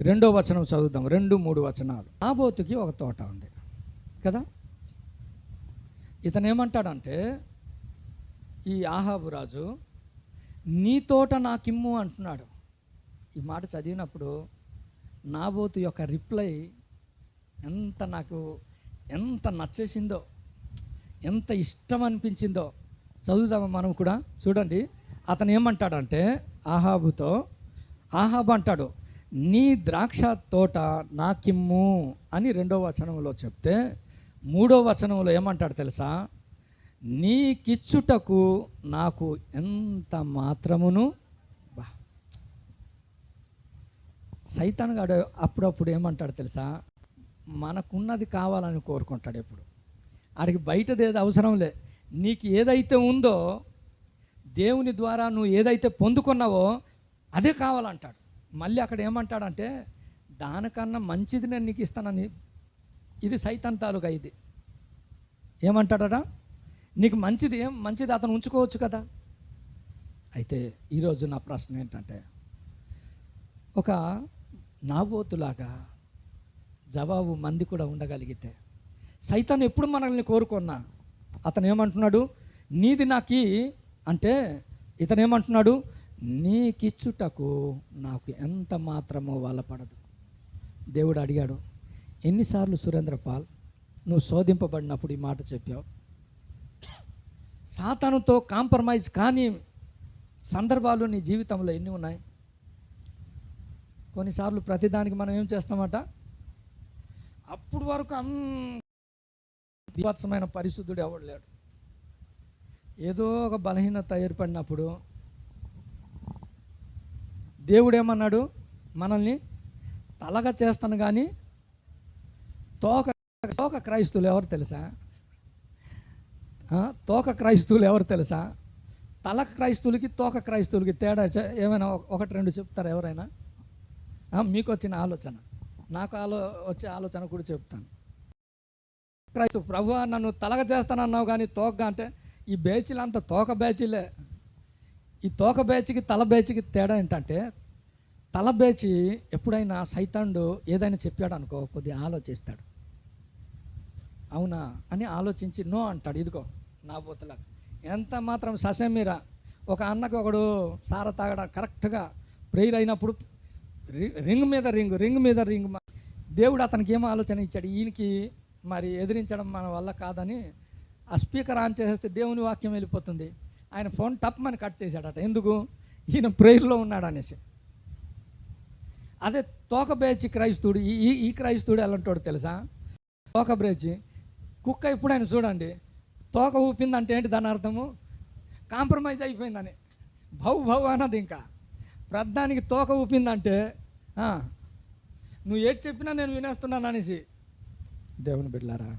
2వ వచనం చదువుదాం. 2-3 వచనాలు. నాబోతుకి ఒక తోట ఉంది కదా. ఇతను ఏమంటాడంటే, ఈ ఆహాబు రాజు నీ తోట నాకిమ్ము అంటున్నాడు. ఈ మాట చదివినప్పుడు నాబోతు యొక్క రిప్లై ఎంత నచ్చేసిందో, ఎంత ఇష్టం అనిపించిందో చదువుదామా మనం కూడా. చూడండి, అతను ఏమంటాడంటే ఆహాబు అంటాడు, నీ ద్రాక్ష తోట నాకిమ్ము అని 2వ వచనంలో చెప్తే, 3వ వచనంలో ఏమంటాడు తెలుసా? నీకిచ్చుటకు నాకు ఎంత మాత్రమును. సైతాన్ గాడు అప్పుడప్పుడు ఏమంటాడు తెలుసా? మనకున్నది కావాలని కోరుకుంటాడు ఎప్పుడు. ఆడికి బయటది ఏది అవసరం లే. నీకు ఏదైతే ఉందో, దేవుని ద్వారా నువ్వు ఏదైతే పొందుకున్నావో అదే కావాలంటాడు. మళ్ళీ అక్కడ ఏమంటాడంటే, దానికన్నా మంచిది నేను నీకు ఇస్తానని. ఇది సైతాన్ తాలూకా. ఇది ఏమంటాడట? నీకు మంచిది అతను ఉంచుకోవచ్చు కదా. అయితే ఈరోజు నా ప్రశ్న ఏంటంటే, ఒక నాబోతులాగా జవాబు మంది కూడా ఉండగలిగితే, సైతాన్ ఎప్పుడు మనల్ని కోరుకున్నా అతను ఏమంటున్నాడు? నీది నాకి అంటే, ఇతను ఏమంటున్నాడు? నీకిచ్చుటకు నాకు ఎంత మాత్రమో వల్లపడదు. దేవుడు అడిగాడు, ఎన్నిసార్లు సురేంద్రపాల్ నువ్వు శోధింపబడినప్పుడు ఈ మాట చెప్పావు? సాతానుతో కాంప్రమైజ్ కాని సందర్భాలు నీ జీవితంలో ఎన్ని ఉన్నాయి? కొన్నిసార్లు ప్రతిదానికి మనం ఏం చేస్తామట, అప్పుడు వరకు విభత్సమైన పరిశుద్ధుడు ఎవడు లేడు. ఏదో ఒక బలహీనత ఏర్పడినప్పుడు దేవుడు ఏమన్నాడు? మనల్ని తలగా చేస్తాను కానీ తోక క్రైస్తువులు ఎవరు తెలుసా? తోక క్రైస్తువులు ఎవరు తెలుసా? తల క్రైస్తువులకి తోక క్రైస్తువులకి తేడా ఏమైనా 1-2 చెప్తారా ఎవరైనా? మీకు వచ్చిన ఆలోచన, నాకు వచ్చే ఆలోచన కూడా చెప్తాను. క్రైస్తవు ప్రభువా నన్ను తలగ చేస్తానన్నావు కానీ తోకగా అంటే, ఈ బ్యాచీలంతా తోక బ్యాచీలే. ఈ తోక బ్యాచ్కి తల బ్యాచ్కి తేడా ఏంటంటే, తల బ్యాచి ఎప్పుడైనా సైతాండు ఏదైనా చెప్పాడు అనుకో, కొద్దిగా ఆలోచిస్తాడు. అవునా అని ఆలోచించి నో అంటాడు. ఇదిగో నా బోతలా ఎంత మాత్రం ససేమీరా. ఒక అన్నకు ఒకడు సార తాగడం కరెక్ట్గా ప్రేయర్ అయినప్పుడు రింగ్ మీద రింగ్ మీద రింగ్. దేవుడు అతనికి ఏం ఆలోచన ఇచ్చాడు, ఈయనకి మరి ఎదిరించడం మన వల్ల కాదని ఆ స్పీకర్ ఆన్ చేసేస్తే దేవుని వాక్యం వెళ్ళిపోతుంది. ఆయన ఫోన్ టప్మని కట్ చేశాడట. ఎందుకు? ఈయన ప్రేయర్లో ఉన్నాడు అనేసి. అదే తోకబేచి క్రైస్తవుడు, ఈ క్రైస్తవుడు ఎలాంటోడు తెలుసా? తోకబ్రేచి కుక్క ఎప్పుడైనా చూడండి, తోక ఊపిందంటే ఏంటి దాని అర్థము? కాంప్రమైజ్ అయిపోయిందని. భౌ అన్నది. ఇంకా ప్రధానికి తోక ఊపిందంటే నువ్వు ఏది చెప్పినా నేను వినేస్తున్నాను అనేసి. దేవుని బిడ్డలారా,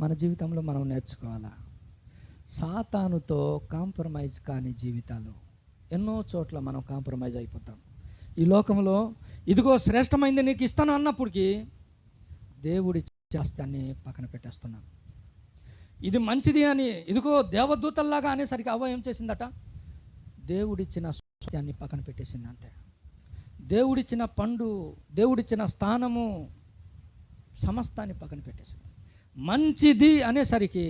మన జీవితంలో మనం నేర్చుకోవాలా. సాతానుతో కాంప్రమైజ్ కాని జీవితాలు. ఎన్నో చోట్ల మనం కాంప్రమైజ్ అయిపోతాం. ఈ లోకంలో ఇదిగో శ్రేష్టమైంది నీకు ఇస్తాను అన్నప్పటికీ దేవుడి శాస్త్రాన్ని పక్కన పెట్టేస్తున్నాం. ఇది మంచిది అని ఇదిగో దేవదూతల్లాగా అనేసరికి అవ్వ ఏం చేసిందట? దేవుడిచ్చిన సత్యాన్ని పక్కన పెట్టేసింది. అంతే. దేవుడిచ్చిన పండు, దేవుడిచ్చిన స్థానము, సమస్తాన్ని పక్కన పెట్టేసింది. మంచిది అనేసరికి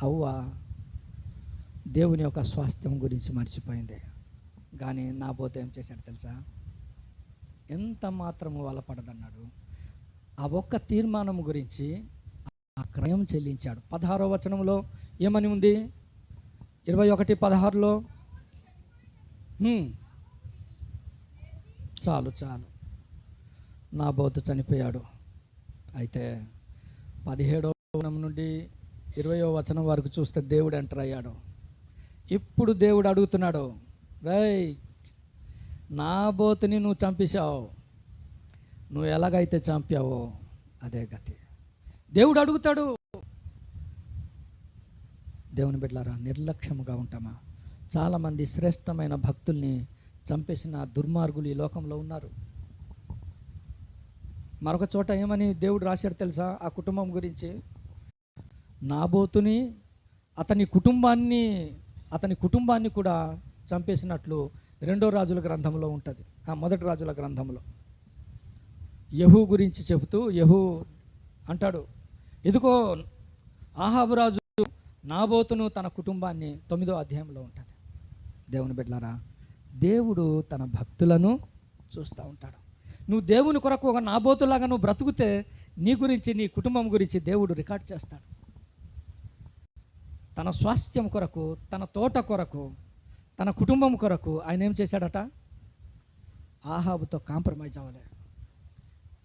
అవ్వ దేవుని యొక్క స్వాస్థ్యం గురించి మర్చిపోయింది. కానీ నాబోతు ఏం చేశాడు తెలుసా? ఎంత మాత్రము వలపడదన్నాడు. ఆ ఒక్క తీర్మానం గురించి ఆ క్రయం చెల్లించాడు. 16వ వచనంలో ఏమని ఉంది? 21:16లో చాలు నాబోతు చనిపోయాడు. అయితే 17వ వచనం నుండి 20వ వచనం వరకు చూస్తే దేవుడు ఎంటర్ అయ్యాడు. ఇప్పుడు దేవుడు అడుగుతున్నాడు, రేయ్ నాబోతుని నువ్వు చంపేశావు, నువ్వు ఎలాగైతే చంపావో అదే గతి. దేవుడు అడుగుతాడు. దేవుని బిడ్డలారా, నిర్లక్ష్యముగా ఉంటామా? చాలామంది శ్రేష్టమైన భక్తుల్ని చంపేసిన దుర్మార్గులు ఈ లోకంలో ఉన్నారు. మరొక చోట ఏమని దేవుడు రాశాడు తెలుసా? ఆ కుటుంబం గురించి, నాబోతుని అతని కుటుంబాన్ని కూడా చంపేసినట్లు 2వ రాజుల గ్రంథంలో ఉంటుంది. ఆ 1 రాజుల గ్రంథంలో యెహూ గురించి చెబుతూ యెహూ అంటాడు, ఇదిగో ఆహాబు రాజు నాబోతును తన కుటుంబాన్ని 9వ అధ్యాయంలో ఉంటుంది. దేవుని బిడ్డలారా, దేవుడు తన భక్తులను చూస్తూ ఉంటాడు. నువ్వు దేవుని కొరకు ఒక నాబోతులాగా నువ్వు బ్రతుకుతే నీ గురించి, నీ కుటుంబం గురించి దేవుడు రికార్డ్ చేస్తాడు. తన స్వాస్థ్యం కొరకు, తన తోట కొరకు, తన కుటుంబం కొరకు ఆయన ఏం చేశాడట? ఆహాబుతో కాంప్రమైజ్ అవ్వలే.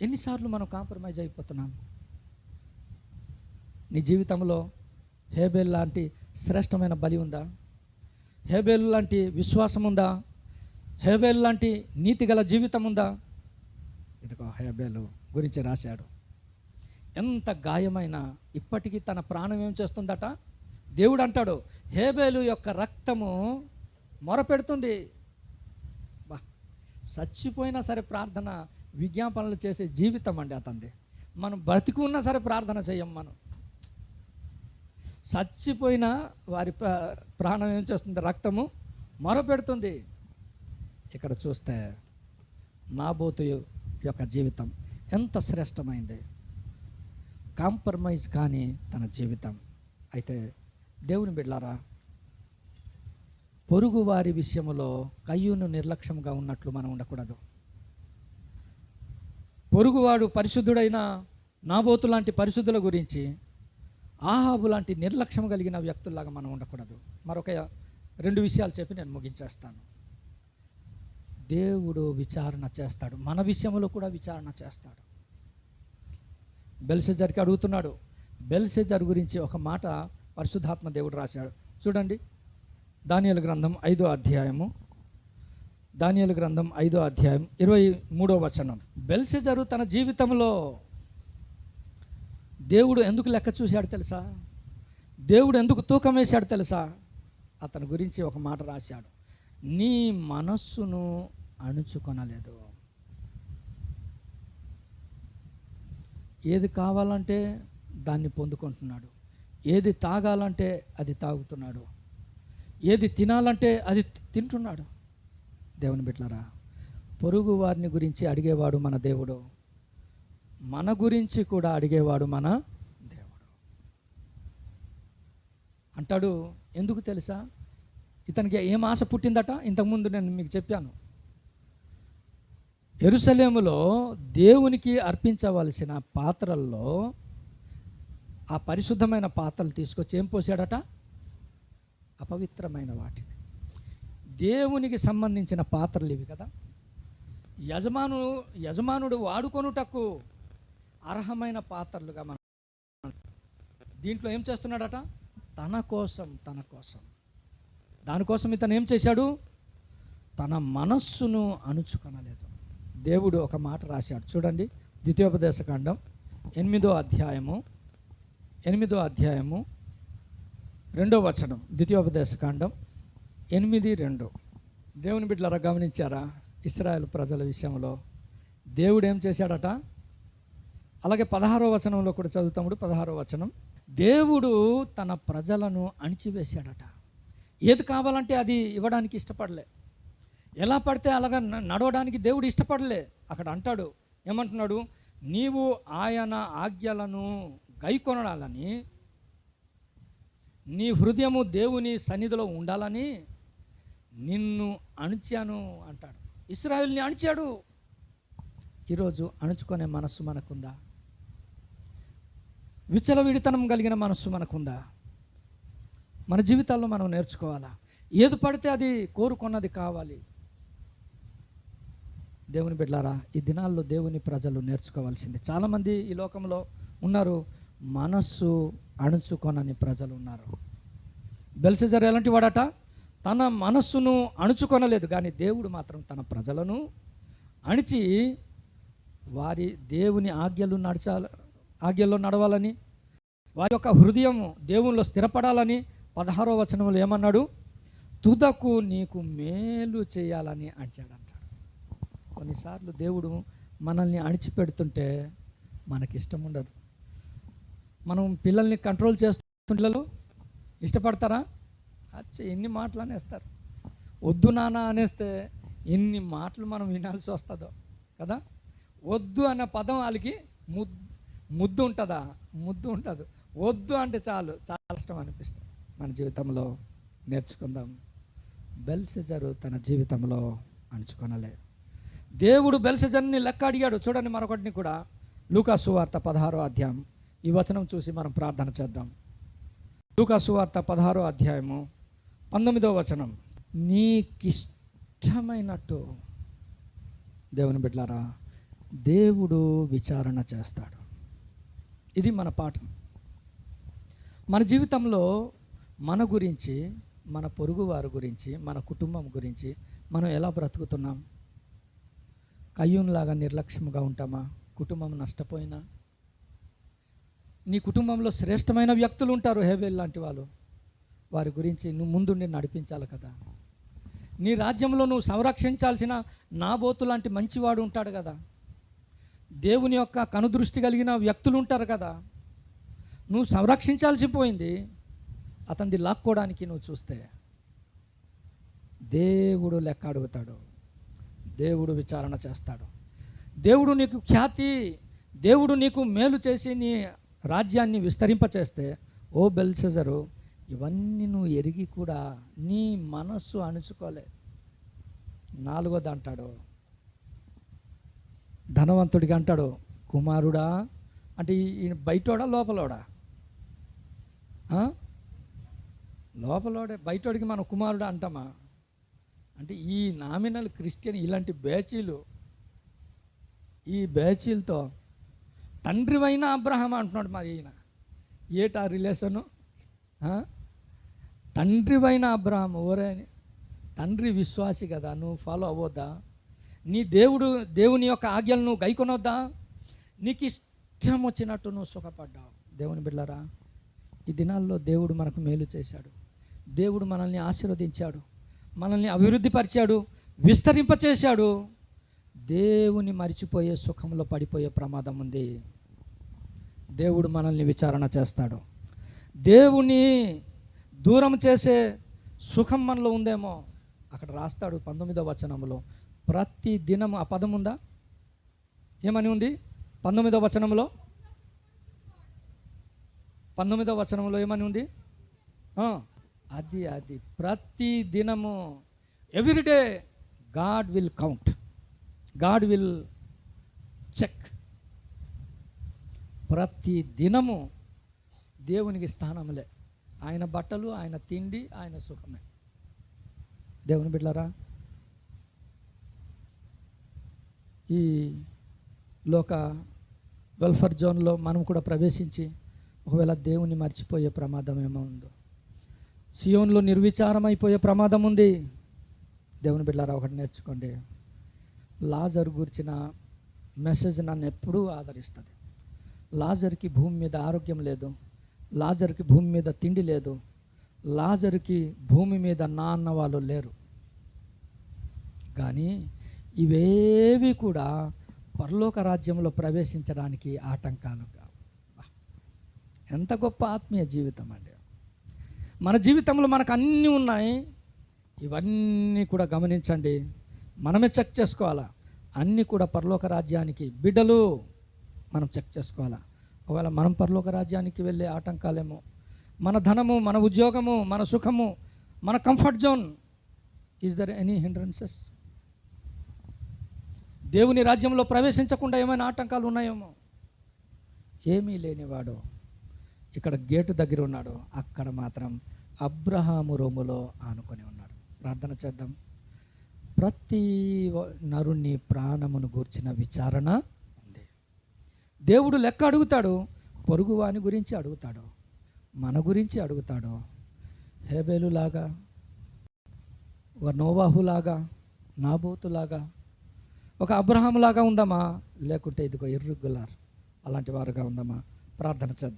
ఎన్నిసార్లు మనం కాంప్రమైజ్ అయిపోతున్నాం? నీ జీవితంలో హేబేల్ లాంటి శ్రేష్టమైన బలి ఉందా? హేబేలు లాంటి విశ్వాసం ఉందా? హేబేలు లాంటి నీతి గల జీవితం ఉందా? ఇదిగో హేబేలు గురించి రాశాడు. ఎంత గాయమైనా ఇప్పటికీ తన ప్రాణం ఏం చేస్తుందట? దేవుడు అంటాడు, హేబేలు యొక్క రక్తము మొరపెడుతుంది. బా, చచ్చిపోయినా సరే ప్రార్థన విజ్ఞాపనలు చేసే జీవితం అండి అతనిది. మనం బ్రతికి ఉన్నా సరే ప్రార్థన చేయం. మనం చచ్చిపోయినా వారి ప్రాణం ఏం చేస్తుంది? రక్తము మొరపెడుతుంది. ఇక్కడ చూస్తే నాబోతు యొక్క జీవితం ఎంత శ్రేష్టమైంది. కాంప్రమైజ్ కానీ తన జీవితం. అయితే దేవుని బిడ్డలారా, పొరుగు వారి విషయంలో కయ్యూను నిర్లక్ష్యంగా ఉన్నట్లు మనం ఉండకూడదు. పొరుగువాడు పరిశుద్ధుడైన నాబోతు లాంటి పరిశుద్ధుల గురించి, ఆహాబు లాంటి నిర్లక్ష్యం కలిగిన వ్యక్తుల్లాగా మనం ఉండకూడదు. మరొక 2 విషయాలు చెప్పి నేను ముగించేస్తాను. దేవుడు విచారణ చేస్తాడు, మన విషయంలో కూడా విచారణ చేస్తాడు. బెల్షెజర్కి అడుగుతున్నాడు. బెల్షెజర్ గురించి ఒక మాట పరిశుద్ధాత్మ దేవుడు రాశాడు. చూడండి, దానియేలు గ్రంథం 5వ అధ్యాయము, దానియేలు గ్రంథం 5వ అధ్యాయం 23వ వచనం. బెల్షెజరు తన జీవితంలో దేవుడు ఎందుకు లెక్క చూశాడు తెలుసా? దేవుడు ఎందుకు తూకం వేశాడు తెలుసా? అతని గురించి ఒక మాట రాశాడు, నీ మనస్సును అణుచుకొనలేదు. ఏది కావాలంటే దాన్ని పొందుకుంటున్నాడు, ఏది తాగాలంటే అది తాగుతున్నాడు, ఏది తినాలంటే అది తింటున్నాడు. దేవుని బిడ్డలారా, పొరుగు వారిని గురించి అడిగేవాడు మన దేవుడు, మన గురించి కూడా అడిగేవాడు మన దేవుడు. అంటాడు, ఎందుకు తెలుసా? ఇతనికి ఏం ఆశ పుట్టిందట? ఇంతకుముందు నేను మీకు చెప్పాను. యెరూషలేములో దేవునికి అర్పించవలసిన పాత్రల్లో ఆ పరిశుద్ధమైన పాత్రలు తీసుకొచ్చి ఏం పోసాడట? అపవిత్రమైన వాటిని. దేవునికి సంబంధించిన పాత్రలు ఇవి కదా. యజమానుడు వాడుకొనుటకు అర్హమైన పాత్రలుగా మనం దీంట్లో ఏం చేస్తున్నాడట? తన కోసం దానికోసం ఇతను ఏం చేశాడు? తన మనస్సును అణుచుకొనలేదు. దేవుడు ఒక మాట రాశాడు చూడండి, ద్వితీయోపదేశకాండం 8వ అధ్యాయము 2వ వచనం. ద్వితీయోపదేశకాండం 8:2. దేవుని బిడ్డలారా గమనించారా? ఇశ్రాయేలు ప్రజల విషయంలో దేవుడు ఏం చేశాడట? అలాగే 16వ వచనంలో కూడా చదువుతాముడు. 16వ వచనం, దేవుడు తన ప్రజలను అణిచివేశాడట. ఏది కావాలంటే అది ఇవ్వడానికి ఇష్టపడలే, ఎలా పడితే అలాగా నడవడానికి దేవుడు ఇష్టపడలే. అక్కడ అంటాడు, ఏమంటున్నాడు? నీవు ఆయన ఆజ్ఞలను గైకొనాలని, నీ హృదయము దేవుని సన్నిధిలో ఉండాలని నిన్ను అణిచాను అంటాడు. ఇశ్రాయేలుని అణిచాడు. ఈరోజు అణుచుకునే మనస్సు మనకుందా? విచ్చలవిడితనం కలిగిన మనస్సు మనకుందా? మన జీవితాల్లో మనం నేర్చుకోవాలా. ఏది పడితే అది కోరుకున్నది కావాలి. దేవుని బిడ్డలారా, ఈ దినాల్లో దేవుని ప్రజలు నేర్చుకోవాల్సింది. చాలామంది ఈ లోకంలో ఉన్నారు, మనస్సు అణుచుకొనని ప్రజలు ఉన్నారు. బెల్షెజర్ ఎలాంటి వాడట? తన మనస్సును అణుచుకొనలేదు, కానీ దేవుడు మాత్రం తన ప్రజలను అణిచి వారి దేవుని ఆజ్ఞల్లో నడవాలని, వారి యొక్క హృదయం దేవునిలో స్థిరపడాలని 16వ వచనంలో ఏమన్నాడు? తుదకు నీకు మేలు చేయాలని అంటాడంటాడు. కొన్నిసార్లు దేవుడు మనల్ని అణిచిపెడుతుంటే మనకి ఇష్టం ఉండదు. మనం పిల్లల్ని కంట్రోల్ చేస్తున్న పిల్లలు ఇష్టపడతారా? ఎన్ని మాటలు అనేస్తారు. వద్దు నాన్న అనేస్తే ఎన్ని మాటలు మనం వినాల్సి వస్తుందో కదా. వద్దు అన్న పదం వాళ్ళకి ముద్దు ఉంటుందా? ముద్దు ఉంటుంది. వద్దు అంటే చాలా ఇష్టం అనిపిస్తుంది. మన జీవితంలో నేర్చుకుందాం. బెల్షెజరు తన జీవితంలో అణుచుకొనలే. దేవుడు బెల్షెజర్ని లెక్క అడిగాడు. చూడండి మరొకటిని కూడా, లూకా సువార్త 16వ అధ్యాయం. ఈ వచనం చూసి మనం ప్రార్థన చేద్దాం. లూకా సువార్త 16వ అధ్యాయము 19వ వచనం. నీకిష్టమైనట్టు దేవుని బిడ్డలారా దేవుడు విచారణ చేస్తాడు. ఇది మన పాఠం. మన జీవితంలో మన గురించి, మన పొరుగు వారి గురించి, మన కుటుంబం గురించి మనం ఎలా బ్రతుకుతున్నాం? కయ్యూన్లాగా నిర్లక్ష్యంగా ఉంటామా? కుటుంబం నష్టపోయినా, నీ కుటుంబంలో శ్రేష్టమైన వ్యక్తులు ఉంటారు, హేబేల్ లాంటి వాళ్ళు. వారి గురించి నువ్వు ముందుండి నడిపించాలి కదా. నీ రాజ్యంలో నువ్వు సంరక్షించాల్సిన నాబోతు లాంటి మంచివాడు ఉంటాడు కదా. దేవుని యొక్క కనుదృష్టి కలిగిన వ్యక్తులు ఉంటారు కదా. నువ్వు సంరక్షించాల్సి పోయింది, అతనిది లాక్కోవడానికి నువ్వు చూస్తే దేవుడు లెక్క అడుగుతాడు. దేవుడు విచారణ చేస్తాడు. దేవుడు నీకు ఖ్యాతి, దేవుడు నీకు మేలు చేసి నీ రాజ్యాన్ని విస్తరింపచేస్తే, ఓ బెల్షెజరు, ఇవన్నీ నువ్వు ఎరిగి కూడా నీ మనస్సు అణుచుకోలే. 4వది అంటాడు, ధనవంతుడికి అంటాడు, కుమారుడా అంటే ఈ బయటోడా లోపలోడా? లోపలోడే. బయటోడికి మనం కుమారుడా అంటామా? అంటే ఈ నామినల్ క్రిస్టియన్ ఇలాంటి ఈ బ్యాచీలతో తండ్రివైన అబ్రహాం అంటున్నాడు. మరి ఈయన ఏటా రిలేషను? తండ్రివైన అబ్రహాం ఓరే, తండ్రి విశ్వాసి కదా, నువ్వు ఫాలో అవ్వద్దా? నీ దేవుని యొక్క ఆజ్ఞలను నువ్వు గైకొనొద్దా? నీకు ఇష్టం వచ్చినట్టు నువ్వు సుఖపడ్డావు. దేవుని బిడ్డలారా, ఈ దినాల్లో దేవుడు మనకు మేలు చేశాడు. దేవుడు మనల్ని ఆశీర్వదించాడు, మనల్ని అభివృద్ధి పరిచాడు, విస్తరింపచేశాడు. దేవుని మరిచిపోయే సుఖంలో పడిపోయే ప్రమాదం ఉంది. దేవుడు మనల్ని విచారణ చేస్తాడు. దేవుని దూరం చేసే సుఖం మనలో ఉందేమో. అక్కడ రాస్తాడు 19వ వచనంలో, ప్రతి దినము. ఆ పదం ఉందా? ఏమని ఉంది 19వ వచనంలో? 19వ వచనంలో ఏమని ఉంది? అది ప్రతి దినము, everyday God will count. God will check. ప్రతి దినము దేవునికి స్థానంలే. ఆయన బట్టలు, ఆయన తిండి, ఆయన సుఖమే. దేవుని బిడ్డలారా, ఈ లోక వెల్ఫేర్ జోన్లో మనం కూడా ప్రవేశించి ఒకవేళ దేవుని మర్చిపోయే ప్రమాదం ఏమో ఉందో, సియోన్లో నిర్విచారమైపోయే ప్రమాదం ఉంది. దేవుని బిడ్డలారా, ఒకటి నేర్చుకోండి. లాజరు గురించిన మెసేజ్ నన్ను ఎప్పుడూ ఆదరిస్తుంది. లాజర్కి భూమి మీద ఆరోగ్యం లేదు, లాజర్కి భూమి మీద తిండి లేదు, లాజర్కి భూమి మీద నాన్న వాళ్ళు లేరు. కానీ ఇవేవి కూడా పరలోక రాజ్యంలో ప్రవేశించడానికి ఆటంకాలు కావు. ఎంత గొప్ప ఆత్మీయ జీవితం అండి. మన జీవితంలో మనకు అన్నీ ఉన్నాయి. ఇవన్నీ కూడా గమనించండి, మనమే చెక్ చేసుకోవాలా. అన్నీ కూడా పరలోక రాజ్యానికి బిడ్డలు మనం చెక్ చేసుకోవాలా. ఒకవేళ మనం పరలోక రాజ్యానికి వెళ్ళే ఆటంకాలేమో, మన ధనము, మన ఉద్యోగము, మన సుఖము, మన comfort zone, is there any hindrances? దేవుని రాజ్యంలో ప్రవేశించకుండా ఏమైనా ఆటంకాలు ఉన్నాయేమో? ఏమీ లేనివాడు ఇక్కడ గేటు దగ్గర ఉన్నాడు, అక్కడ మాత్రం అబ్రహాము రొమ్ములో ఆనుకొని ఉన్నాడు. ప్రార్థన చేద్దాం. ప్రతి నరుని ప్రాణమును గూర్చిన విచారణ ఉంది. దేవుడు లెక్క అడుగుతాడు, పొరుగువాని గురించి అడుగుతాడు, మన గురించి అడుగుతాడు. హేబేలులాగా, ఒక నోవాహులాగా, నాబోతులాగా, ఒక అబ్రహాములాగా ఉందామా? లేకుంటే ఇదిగో ఇర్రెగ్యులర్ అలాంటి వారుగా ఉందామా? ప్రార్థన చేద్దాం.